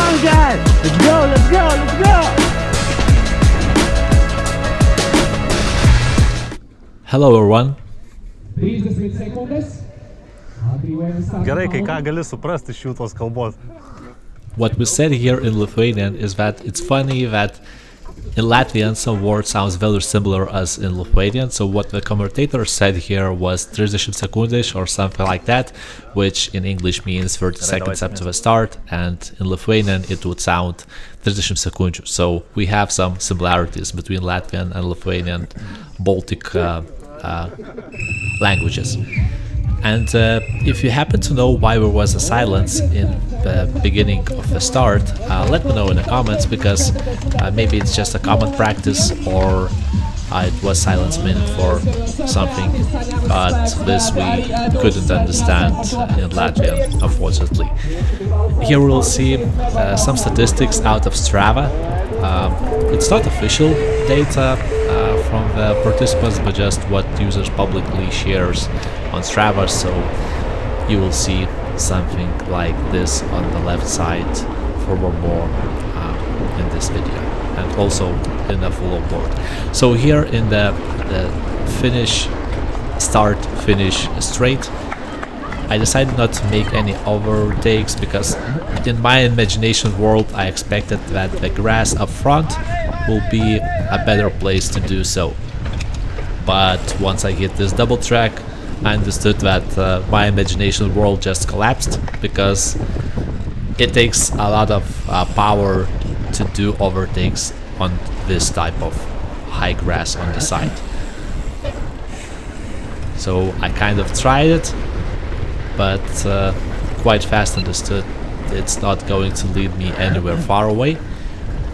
on, guys! Let's go, let's go, let's go! Hello everyone. Gerai, kai ką gali suprasti iš jų tos kalbos. What we said here in Lithuanian is that it's funny that in Latvian some words sounds very similar as in Lithuanian, so what the commentator said here was 30 sekundės or something like that, which in English means 30 seconds after the start, and in Lithuanian it would sound 30 sekundžių. So we have some similarities between Latvian and Lithuanian Baltic languages. And if you happen to know why there was a silence in the beginning of the start, let me know in the comments, because maybe it's just a common practice, or it was silence meant for something, but this we couldn't understand in Latvian, unfortunately. Here we'll see some statistics out of Strava. It's not official data from the participants, but just what users publicly shares on Strava, so you will see something like this on the left side for more in this video, and also in the full onboard. So here in the start finish straight, I decided not to make any overtakes, because in my imagination world I expected that the grass up front will be a better place to do so. But once I hit this double track, I understood that my imagination world just collapsed, because it takes a lot of power to do overtakes on this type of high grass on the side. So I kind of tried it, but quite fast understood it's not going to lead me anywhere far away,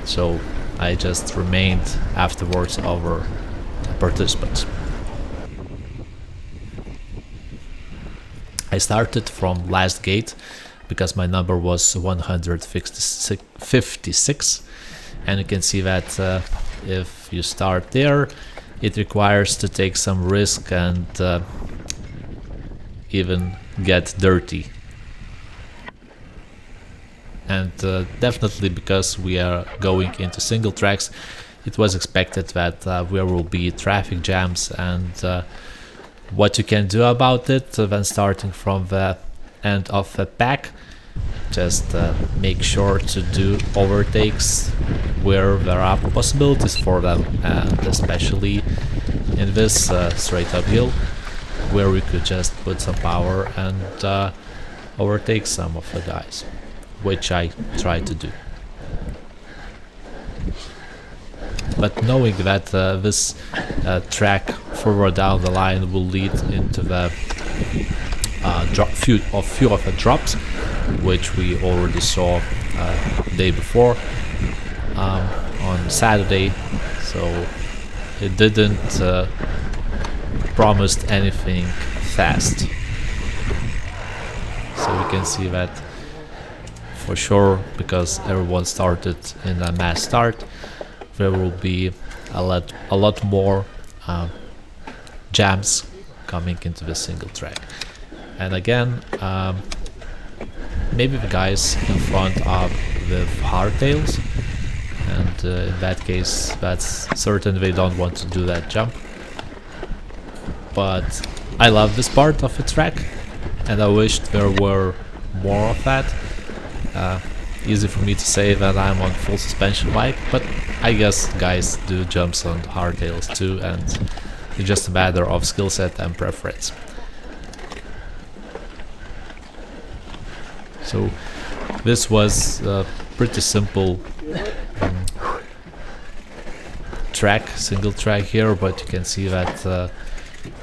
so I just remained afterwards over the participants. I started from last gate because my number was 156, and you can see that if you start there, it requires to take some risk and even get dirty. And definitely because we are going into single tracks, it was expected that there will be traffic jams, and what you can do about it when starting from the end of the pack, just make sure to do overtakes where there are possibilities for them, and especially in this straight uphill, where we could just put some power and overtake some of the guys, which I tried to do. But knowing that this track further down the line will lead into the few of the drops, which we already saw the day before on Saturday, so it didn't promise anything fast. So we can see that for sure, because everyone started in a mass start, there will be a lot more jams coming into the single track. And again, maybe the guys in front are with hardtails, and in that case that's certain they don't want to do that jump. But I love this part of the track, and I wished there were more of that. Easy for me to say that I'm on full suspension bike, but I guess guys do jumps on hardtails too, and it's just a matter of skill set and preference. So this was a pretty simple track, single track here, but you can see that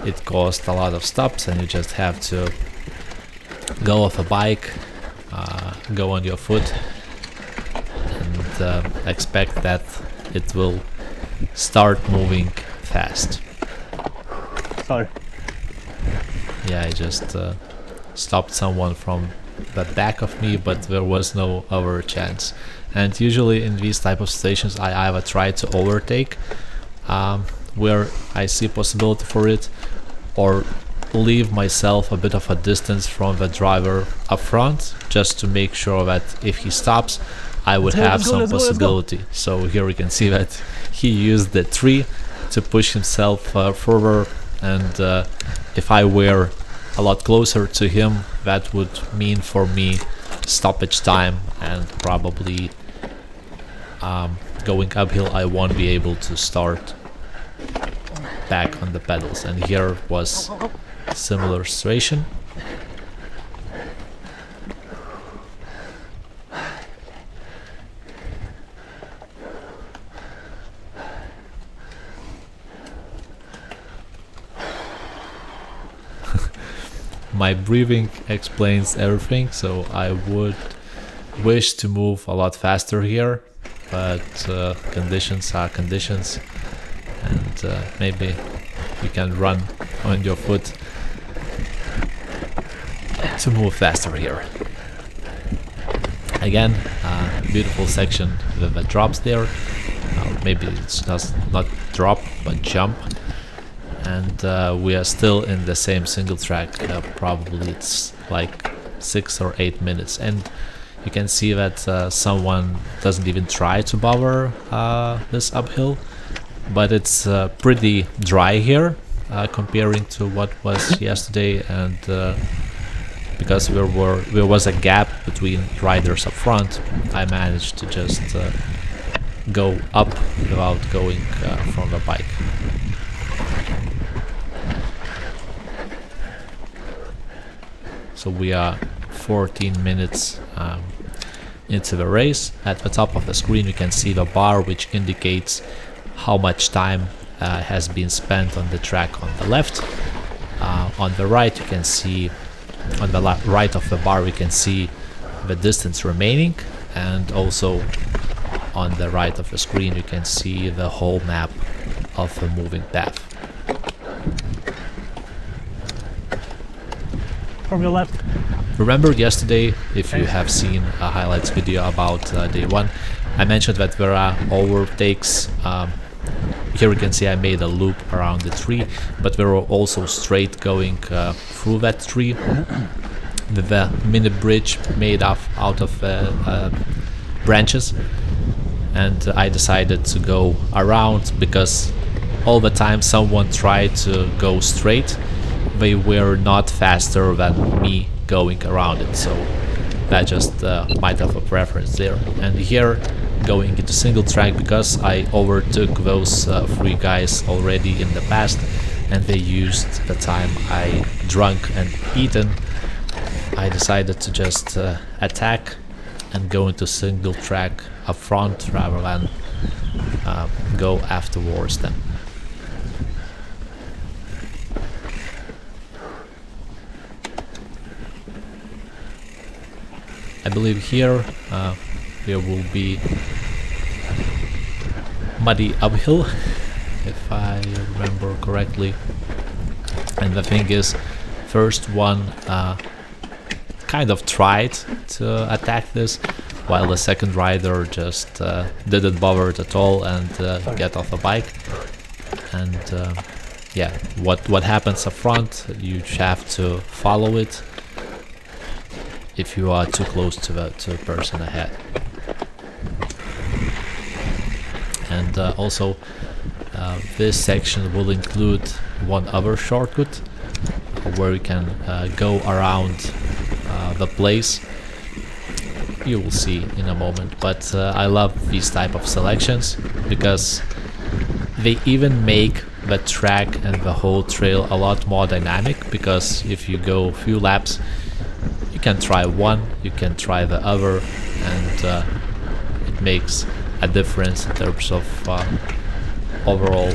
it caused a lot of stops, and you just have to go off a bike, go on your foot, and expect that it will start moving fast. Sorry. Yeah, I just stopped someone from the back of me, but there was no other chance. And usually in these type of stations I either try to overtake where I see possibility for it, or leave myself a bit of a distance from the driver up front, just to make sure that if he stops I would have some possibility. So here we can see that he used the tree to push himself further, and if I were a lot closer to him, that would mean for me stoppage time, and probably going uphill I won't be able to start back on the pedals. And here was a similar situation. My breathing explains everything, so I would wish to move a lot faster here, but conditions are conditions, and maybe you can run on your foot to move faster here. Again, beautiful section with the drops there. Maybe it's just not drop but jump. And we are still in the same single track. Probably it's like 6 or 8 minutes, and you can see that someone doesn't even try to bother this uphill, but it's pretty dry here comparing to what was yesterday, and because there was a gap between riders up front, I managed to just go up without going from the bike. So we are 14 minutes into the race. At the top of the screen you can see the bar, which indicates how much time has been spent on the track on the left. On the right you can see, on the right of the bar we can see the distance remaining, and also on the right of the screen you can see the whole map of the moving path. From your left. Remember yesterday, if you have seen a highlights video about day 1, I mentioned that there are overtakes. Here you can see I made a loop around the tree, but there were also straight going through that tree with the mini bridge made out of branches, and I decided to go around because all the time someone tried to go straight, they were not faster than me going around it, so that just might have a preference there. And here going into single track, because I overtook those 3 guys already in the past and they used the time I drunk and eaten, I decided to just attack and go into single track up front rather than go afterwards them. I believe here there will be muddy uphill, if I remember correctly. And the thing is, first one kind of tried to attack this, while the second rider just didn't bother it at all and get off a bike. And yeah, what happens up front, you have to follow it if you are too close to the person ahead. And also this section will include one other shortcut where you can go around the place. You will see in a moment, but I love these type of selections because they even make the track and the whole trail a lot more dynamic, because if you go a few laps you can try one, you can try the other, and it makes a difference in terms of overall.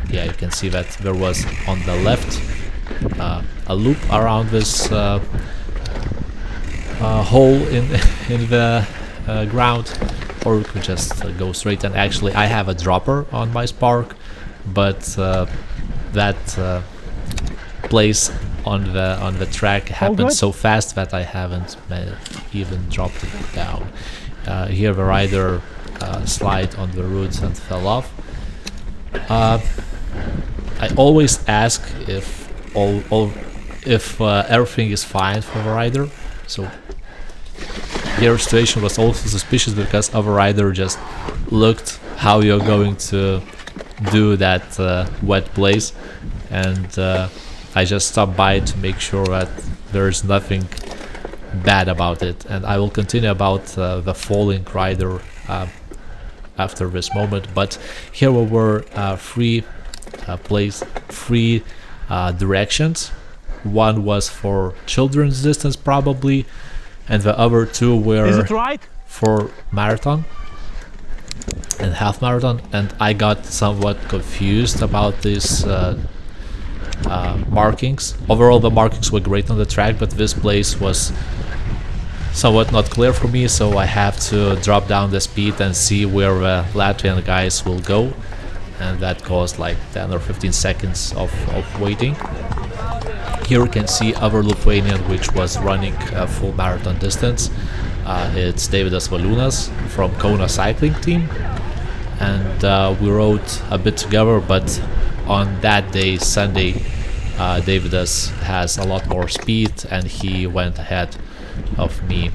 Yeah, you can see that there was on the left a loop around this hole in the ground, or we could just go straight. And actually I have a dropper on my Spark, but that place on the track happened so fast that I haven't even dropped it down. Here the rider slid on the roots and fell off. I always ask if everything is fine for the rider. So Your situation was also suspicious because our rider just looked how you're going to do that wet place, and I just stopped by to make sure that there's nothing bad about it. And I will continue about the falling rider after this moment, but here were three directions. One was for children's distance probably, and the other two were Is it right? for marathon and half marathon, and I got somewhat confused about these markings. Overall the markings were great on the track, but this place was somewhat not clear for me, so I have to drop down the speed and see where the Latvian guys will go, and that caused like 10 or 15 seconds of waiting. Here you can see our Lithuanian, which was running a full marathon distance. It's Davidas Valiūnas from Kauno cycling team, and we rode a bit together, but on that day, Sunday, Davidas has a lot more speed and he went ahead of me,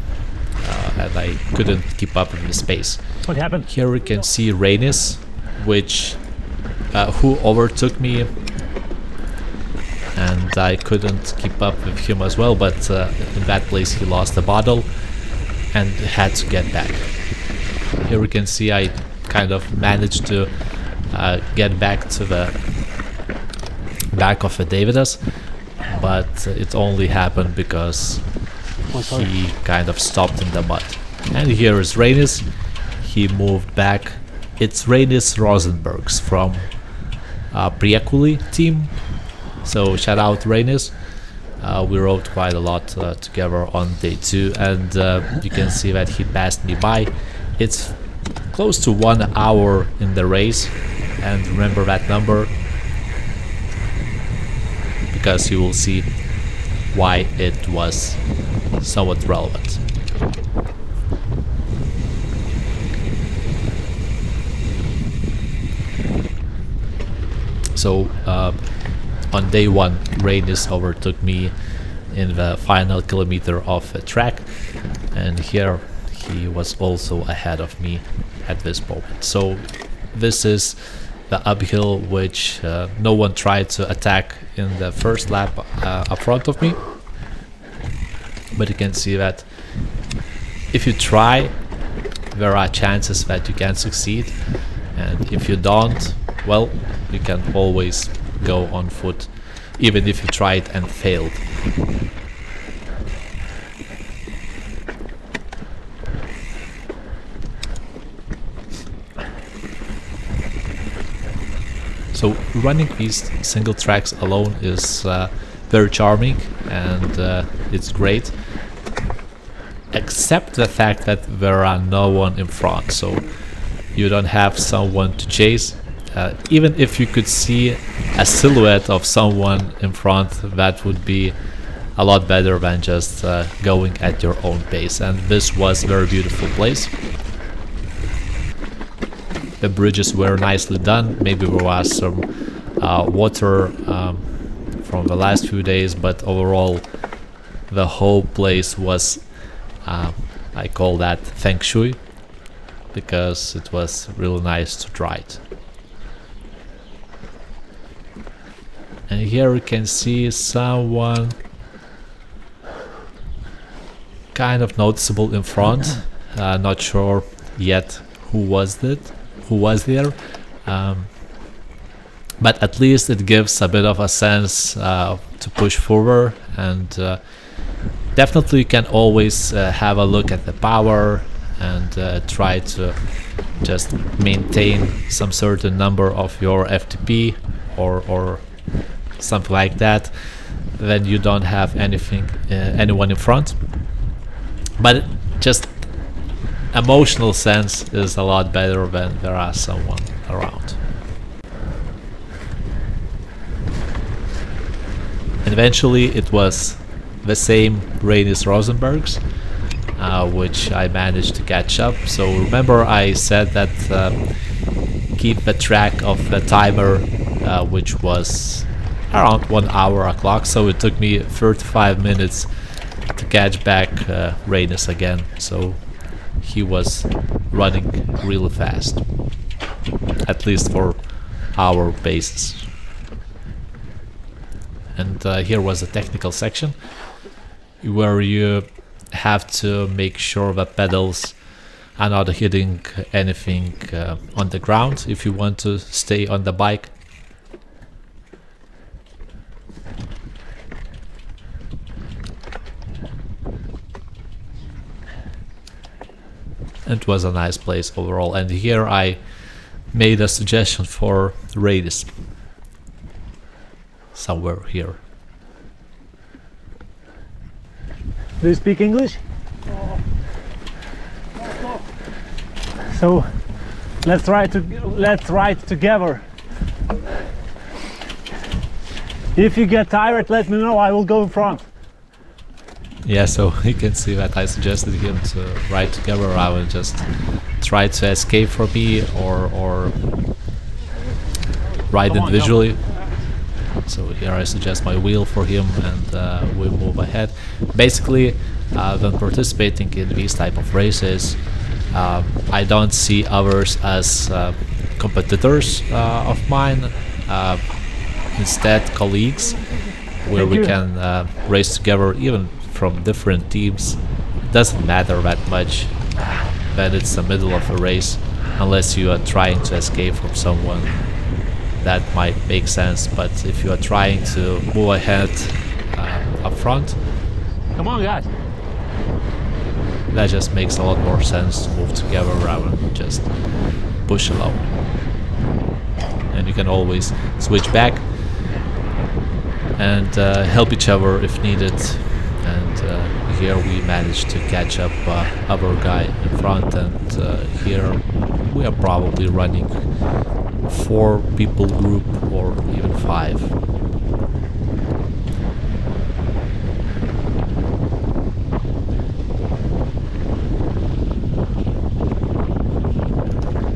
and I couldn't keep up with the pace. What happened? Here we can see Rainis, which who overtook me, and I couldn't keep up with him as well, but in that place he lost the bottle and had to get back. Here we can see I kind of managed to get back to the back of the Davidas, but it only happened because he kind of stopped in the mud. And here is Rainis. He moved back. It's Rainis Rosenbergs from Priekuli team. So shout out Rainis. We rode quite a lot together on day 2, and you can see that he passed me by. It's close to 1 hour in the race, and remember that number because you will see why it was somewhat relevant. So on day 1, Rainis overtook me in the final kilometer of the track, and here he was also ahead of me at this moment. So this is the uphill which no one tried to attack in the first lap up front of me, but you can see that if you try, there are chances that you can succeed, and if you don't, well, you can always go on foot, even if you tried and failed. So running these single tracks alone is very charming, and it's great, except the fact that there are no one in front, so you don't have someone to chase. Even if you could see a silhouette of someone in front, that would be a lot better than just going at your own pace. And this was a very beautiful place. The bridges were nicely done. Maybe there was some water from the last few days, but overall the whole place was, I call that feng shui, because it was really nice to ride. And here you can see someone kind of noticeable in front. Not sure yet who was there, but at least it gives a bit of a sense to push forward, and definitely you can always have a look at the power and try to just maintain some certain number of your FTP or something like that. Then you don't have anyone in front, but just emotional sense is a lot better when there are someone around. And eventually it was the same Rainis Rosenbergs, which I managed to catch up. So remember I said that keep the track of the timer, which was around 1 hour o'clock, so it took me 35 minutes to catch back Reynes again, so he was running really fast, at least for our paces. And here was the technical section, where you have to make sure that pedals are not hitting anything on the ground if you want to stay on the bike. It was a nice place overall, and here I made a suggestion for Reyes. Somewhere here. Do you speak English? So let's ride together. If you get tired, let me know, I will go in front. Yeah, so you can see that I suggested him to ride together. I will just try to escape from me or ride individually. So here I suggest my wheel for him, and we move ahead. Basically, when participating in these type of races, I don't see others as competitors of mine, instead colleagues, where we can race together even from different teams. It doesn't matter that much when it's the middle of a race, unless you are trying to escape from someone. That might make sense, but if you are trying to move ahead up front, Come on, guys. that just makes a lot more sense to move together rather than just push alone. And you can always switch back and help each other if needed. And here we managed to catch up other guy in front, and here we are probably running 4 people group or even 5.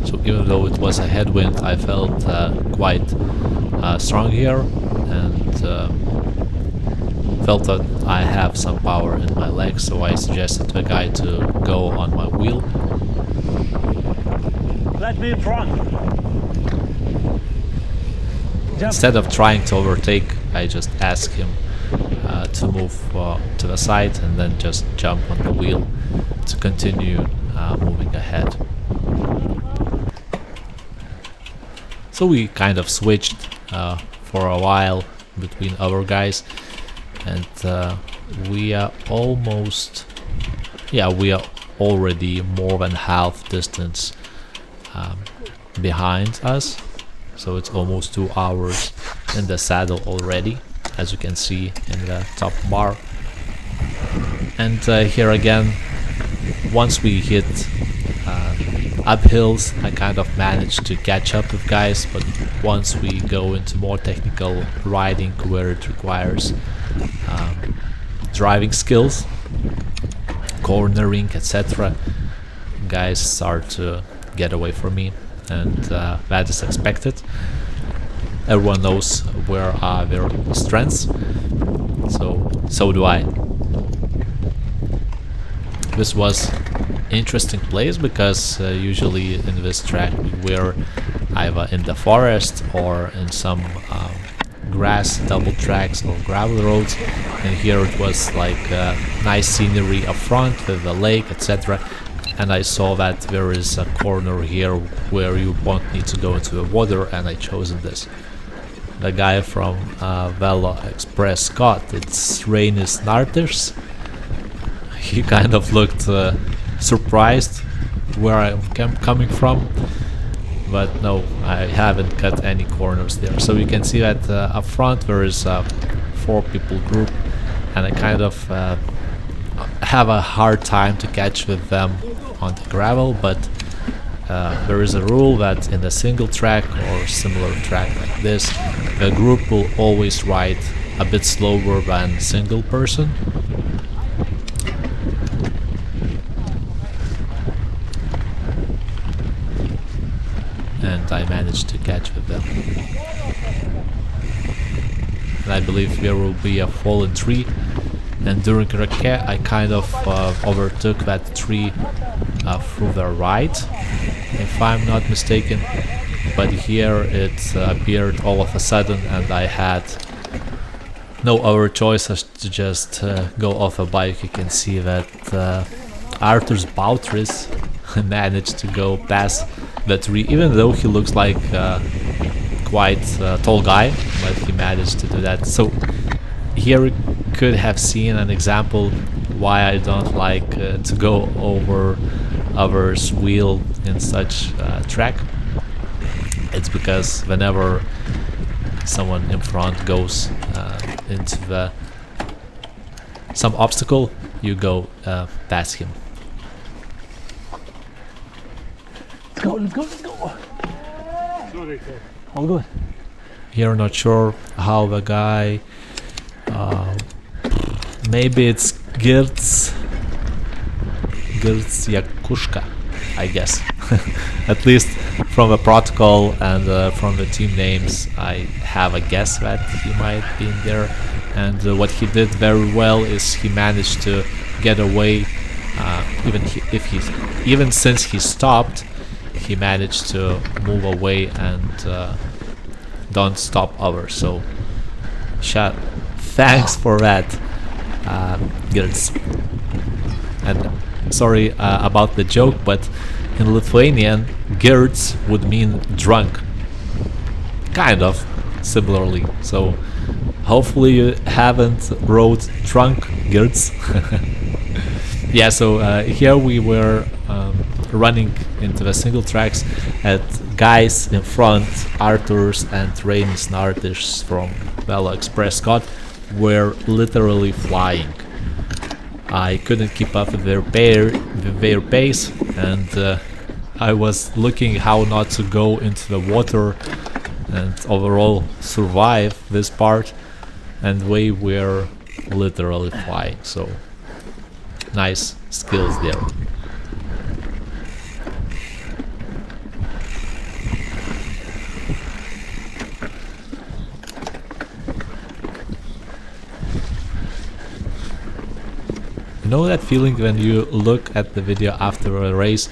So even though it was a headwind, I felt quite strong here, and felt that I have some power in my legs, so I suggested to the guy to go on my wheel. Let me in front. Instead of trying to overtake, I just asked him to move to the side and then just jump on the wheel to continue moving ahead. So we kind of switched for a while between other guys, and we are almost, yeah, we are already more than half distance behind us. So it's almost 2 hours in the saddle already, as you can see in the top bar. And here again, once we hit uphills, I kind of managed to catch up with guys, but once we go into more technical riding where it requires driving skills, cornering, etc., guys start to get away from me. And that is expected. Everyone knows where are their strengths, so do I. This was interesting place because usually in this track we're either in the forest or in some grass double tracks or gravel roads, and here it was like nice scenery up front with a lake, etc. And I saw that there is a corner here where you won't need to go into the water, and I chosen this. The guy from Velo Express Scott, it's Reynes Narters. He kind of looked surprised where I'm coming from, but no, I haven't cut any corners there. So you can see that up front there is a 4 people group, and I kind of have a hard time to catch with them on the gravel, but there is a rule that in a single track or similar track like this, the group will always ride a bit slower than single person. And I managed to catch with them. And I believe there will be a fallen tree and during recce I kind of overtook that tree through the right, if I'm not mistaken, but here it appeared all of a sudden and I had no other choice as to just go off a bike. You can see that Arthur's Bautris managed to go past the tree, even though he looks like quite a tall guy, but he managed to do that. So here we could have seen an example why I don't like to go over others' wheel in such track. It's because whenever someone in front goes into some obstacle, you go past him. Let's go, let's go, let's go! All good. Here not sure how the guy, maybe it's Girts Yakushka, I guess. At least from the protocol and from the team names, I have a guess that he might be in there. And what he did very well is he managed to get away, even since he stopped, he managed to move away and don't stop others. So, thanks for that, Girts. And sorry about the joke, but in Lithuanian, Girts would mean drunk. Kind of, similarly. So, hopefully you haven't wrote drunk, Girts. Yeah, so here we were running into the single tracks at guys in front, Arthur's and Rainis Nartish from Velo Express Scott were literally flying. I couldn't keep up with their pace, and I was looking how not to go into the water and overall survive this part, and they were literally flying. So nice skills there. You know that feeling when you look at the video after a race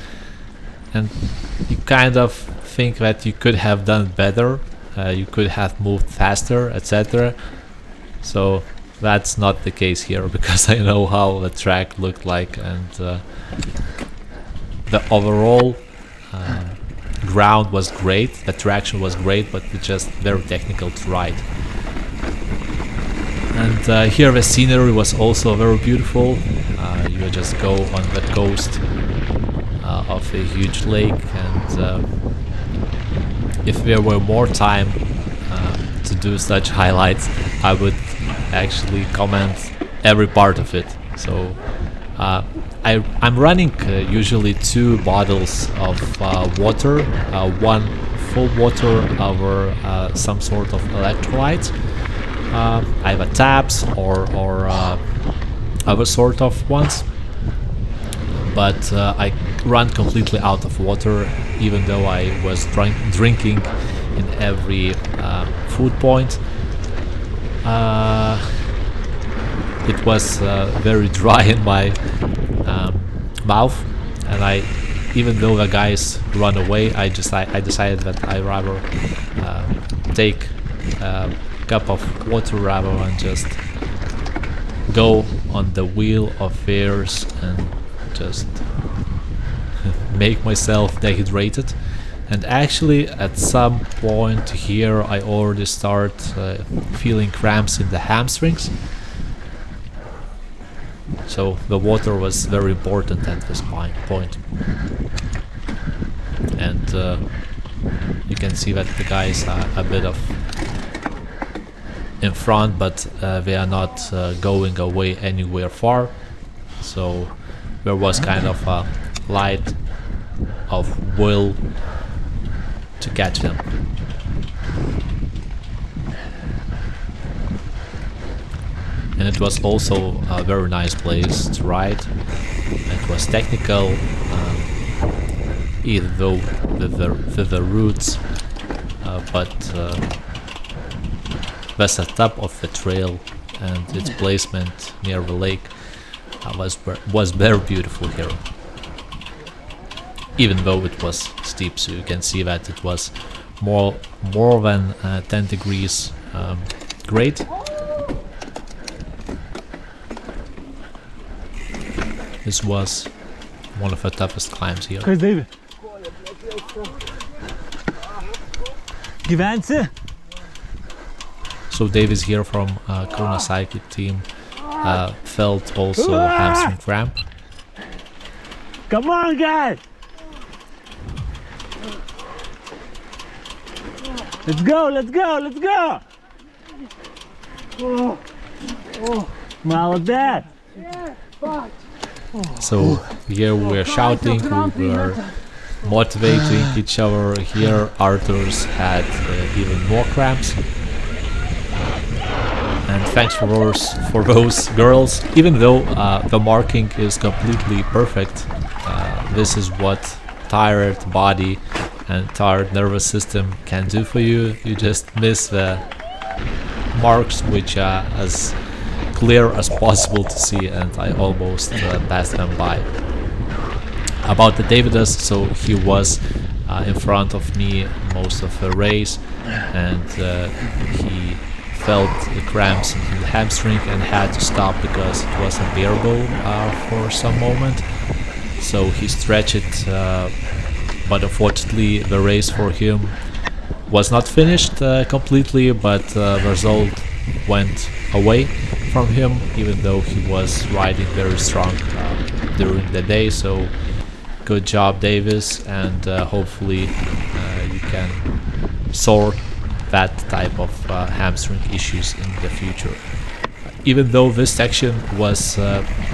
and you kind of think that you could have done better, you could have moved faster, etc. So that's not the case here, because I know how the track looked like, and the overall ground was great, the traction was great, but it's just very technical to ride. And here the scenery was also very beautiful. You just go on the coast of a huge lake, and if there were more time to do such highlights, I would actually comment every part of it. So I'm running usually 2 bottles of water, one full water over some sort of electrolytes. Either taps or other sort of ones, but I ran completely out of water, even though I was drinking in every food point. It was very dry in my mouth, and even though the guys run away, I decided that I rather take cup of water rather than just go on the wheel of theirs and just make myself dehydrated. And actually at some point here I already start feeling cramps in the hamstrings, so the water was very important at this point. And you can see that the guys are a bit of in front, but they are not going away anywhere far, so there was kind of a light of will to catch them. And it was also a very nice place to ride. It was technical, even though with the routes, but the setup of the trail and its placement near the lake was very beautiful here. Even though it was steep, so you can see that it was more than 10 degrees grade. This was one of the toughest climbs here. Kas, David? Gyvensi? So Dave is here from Kauno Cycling team. Felt also hamstring cramp. Come on, guys! Let's go, let's go, let's go! Молодец! So here we're shouting, we were motivating each other. Here Arthur's had even more cramps. And thanks for those girls. Even though the marking is completely perfect, this is what tired body and tired nervous system can do for you. You just miss the marks, which are as clear as possible to see, and I almost passed them by. About the Davidas, so he was in front of me most of the race, and he felt the cramps in the hamstring and had to stop because it was unbearable for some moment. So he stretched it, but unfortunately the race for him was not finished completely, but the result went away from him, even though he was riding very strong during the day. So good job, Davis, and hopefully you can sort that type of hamstring issues in the future. Even though this section was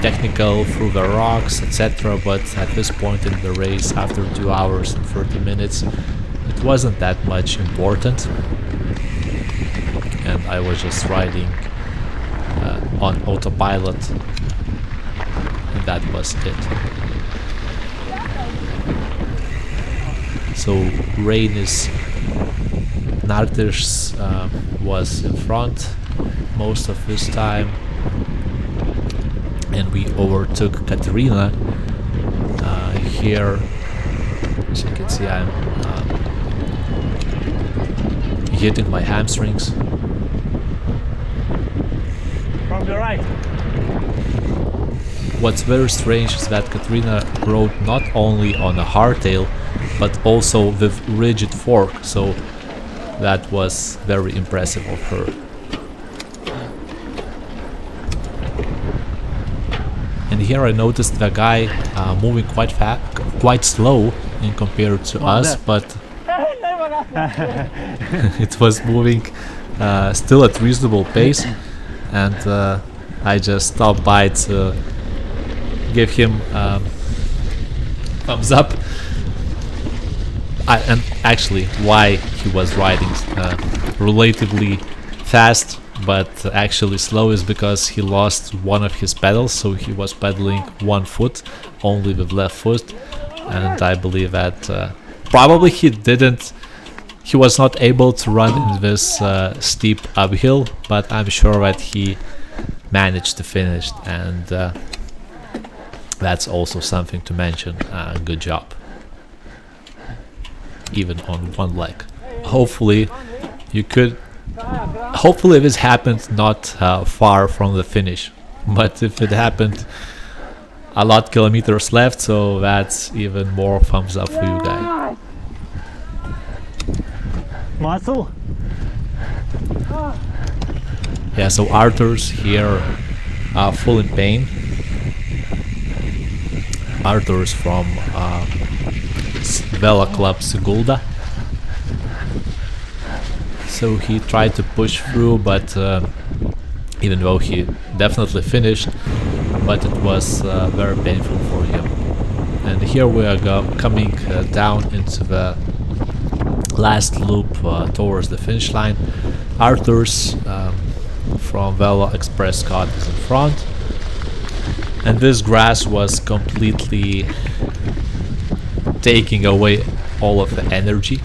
technical through the rocks, etc., but at this point in the race, after 2 hours and 30 minutes, it wasn't that much important, and I was just riding on autopilot, and that was it. So Rainis Nartish was in front most of this time, and we overtook Katerina. Here, as you can see, I'm hitting my hamstrings. From the right. What's very strange is that Katerina rode not only on a hardtail, but also with rigid fork, so that was very impressive of her. And here I noticed the guy moving quite fast, quite slow in compared to us, but it was moving still at reasonable pace, and I just stopped by to give him thumbs up. And actually, why he was riding relatively fast but actually slow is because he lost one of his pedals, so he was pedaling one foot, only with left foot, and I believe that probably he was not able to run in this steep uphill, but I'm sure that he managed to finish, and that's also something to mention. Good job, even on one leg. Hopefully this happened not far from the finish, but if it happened a lot kilometers left, so that's even more thumbs up for you guys. Muscle? Yeah, so Arthur's here full in pain. Arthur's from Vela Club Sigulda. So he tried to push through, but even though he definitely finished, but it was very painful for him. And here we are coming down into the last loop towards the finish line. Arthur's from Velo Express Scott is in front, and this grass was completely taking away all of the energy.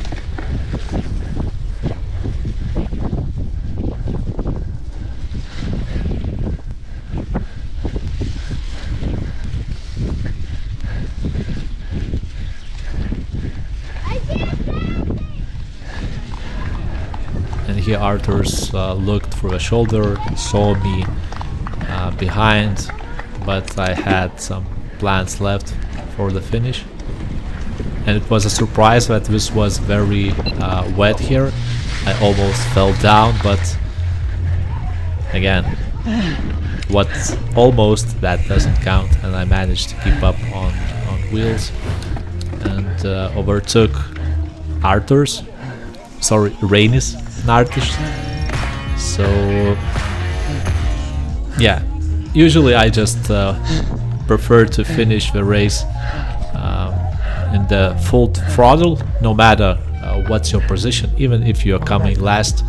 here Arthur's looked through the shoulder, saw me behind, but I had some plans left for the finish. And it was a surprise that this was very wet here. I almost fell down, but again, what's almost, that doesn't count, and I managed to keep up on wheels and overtook Arthur's, Rainis and Arthur's. So yeah, usually I just prefer to finish the race in the full throttle, no matter what's your position. Even if you're coming last,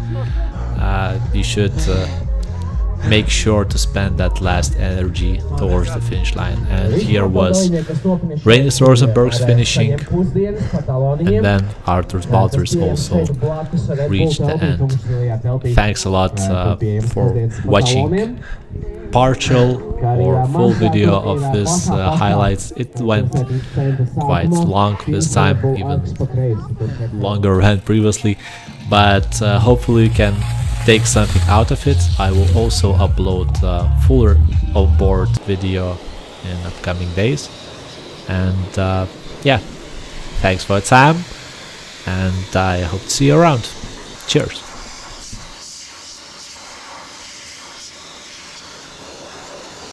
you should make sure to spend that last energy towards the finish line. And here was Rainis Rosenberg's finishing, and then Arthur's Balters also reached the end. Thanks a lot for watching partial or full video of this highlights. It went quite long this time, even longer than previously, but hopefully you can take something out of it. I will also upload fuller onboard video in upcoming days. And yeah, thanks for your time, and I hope to see you around. Cheers.